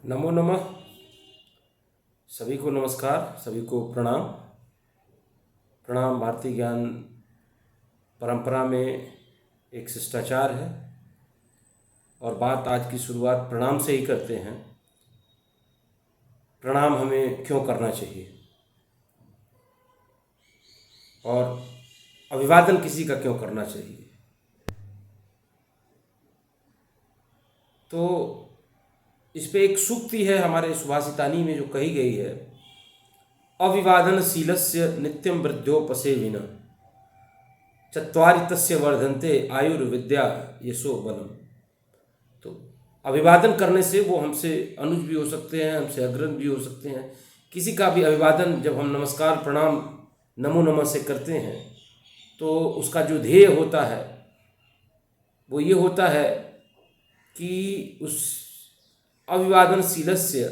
नमो नमः। सभी को नमस्कार, सभी को प्रणाम। प्रणाम भारतीय ज्ञान परंपरा में एक शिष्टाचार है और बात आज की शुरुआत प्रणाम से ही करते हैं। प्रणाम हमें क्यों करना चाहिए और अभिवादन किसी का क्यों करना चाहिए। तो इस पे एक सूक्ति है हमारे सुभाषितानी में जो कही गई है, अविवादनशीलस्य नित्यं वृद्ध्योपसेविनः चत्वारि तस्य वर्धन्ते आयुर्विद्या यशो बलम्। तो अभिवादन करने से वो हमसे अनुज भी हो सकते हैं, हमसे अग्रज भी हो सकते हैं। किसी का भी अभिवादन जब हम नमस्कार प्रणाम नमो नमः से करते हैं तो उसका जो ध्येय होता है वो ये होता है कि उस अभिवादनशीलस्य,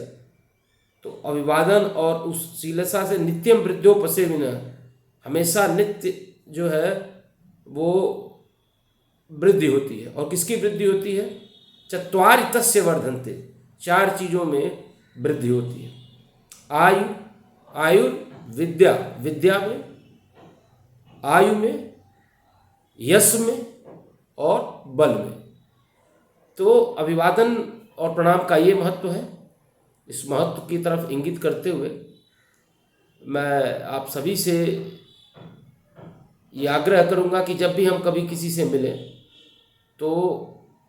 तो अभिवादन और उस शीलसा से नित्यम वृद्ध्योपसेविनः, हमेशा नित्य जो है वो वृद्धि होती है। और किसकी वृद्धि होती है? चत्वारि तस्य वर्धन्ते, चार चीज़ों में वृद्धि होती है। आयु, आयुर्विद्या, विद्या में, आयु में, यश में और बल में। तो अभिवादन और प्रणाम का ये महत्व है। इस महत्व की तरफ इंगित करते हुए मैं आप सभी से ये आग्रह करूँगा कि जब भी हम कभी किसी से मिलें तो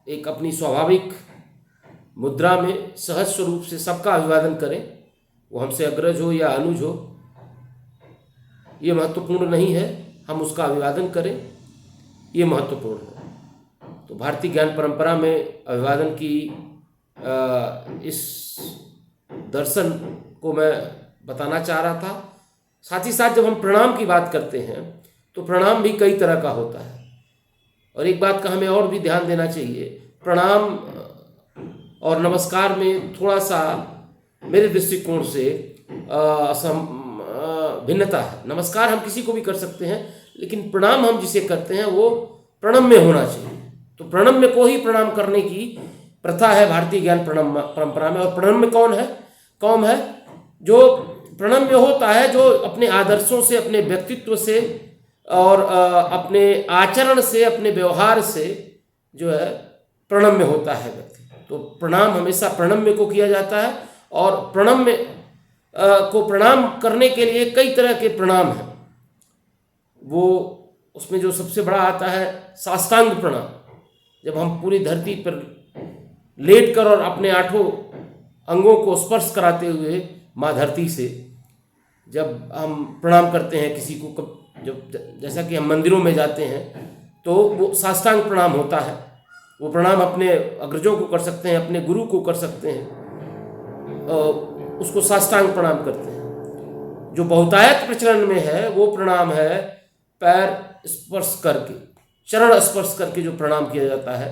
एक अपनी स्वाभाविक मुद्रा में सहज स्वरूप से सबका अभिवादन करें। वो हमसे अग्रज हो या अनुज हो, ये महत्वपूर्ण नहीं है, हम उसका अभिवादन करें, ये महत्वपूर्ण है। तो भारतीय ज्ञान परंपरा में अभिवादन की इस दर्शन को मैं बताना चाह रहा था। साथ ही साथ जब हम प्रणाम की बात करते हैं तो प्रणाम भी कई तरह का होता है। और एक बात का हमें और भी ध्यान देना चाहिए, प्रणाम और नमस्कार में थोड़ा सा मेरे दृष्टिकोण से भिन्नता है। नमस्कार हम किसी को भी कर सकते हैं, लेकिन प्रणाम हम जिसे करते हैं वो प्रणम्य होना चाहिए। तो प्रणम्य को ही प्रणाम करने की प्रथा है भारतीय ज्ञान परंपरा में। और प्रणम्य कौन है? जो प्रणम्य होता है, जो अपने आदर्शों से, अपने व्यक्तित्व से और अपने आचरण से, अपने व्यवहार से जो है प्रणम्य होता है व्यक्ति। तो प्रणाम हमेशा प्रणम्य को किया जाता है। और प्रणम्य को प्रणाम करने के लिए कई तरह के प्रणाम हैं। वो उसमें जो सबसे बड़ा आता है साष्टांग प्रणाम, जब हम पूरी धरती पर लेट कर और अपने आठों अंगों को स्पर्श कराते हुए माँ धरती से जब हम प्रणाम करते हैं किसी को, जब जैसा कि हम मंदिरों में जाते हैं तो वो साष्टांग प्रणाम होता है। वो प्रणाम अपने अग्रजों को कर सकते हैं, अपने गुरु को कर सकते हैं, उसको साष्टांग प्रणाम करते हैं। जो बहुतायत प्रचलन में है वो प्रणाम है पैर स्पर्श करके, चरण स्पर्श करके जो प्रणाम किया जाता है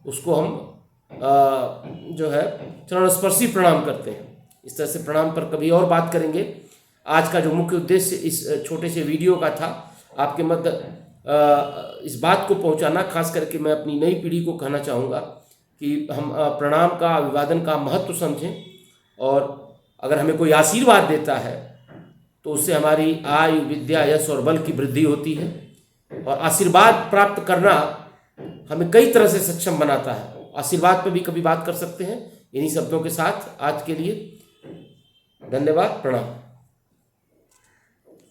उसको हम जो है चरण स्पर्शी प्रणाम करते हैं। इस तरह से प्रणाम पर कभी और बात करेंगे। आज का जो मुख्य उद्देश्य इस छोटे से वीडियो का था, आपके मध्य इस बात को पहुंचाना। खास करके मैं अपनी नई पीढ़ी को कहना चाहूँगा कि हम प्रणाम का, अभिवादन का महत्व समझें। और अगर हमें कोई आशीर्वाद देता है तो उससे हमारी आयु, विद्या, यश और बल की वृद्धि होती है। और आशीर्वाद प्राप्त करना हमें कई तरह से सक्षम बनाता है। आशीर्वाद पर भी कभी बात कर सकते हैं। इन्हीं शब्दों के साथ आज के लिए धन्यवाद, प्रणाम।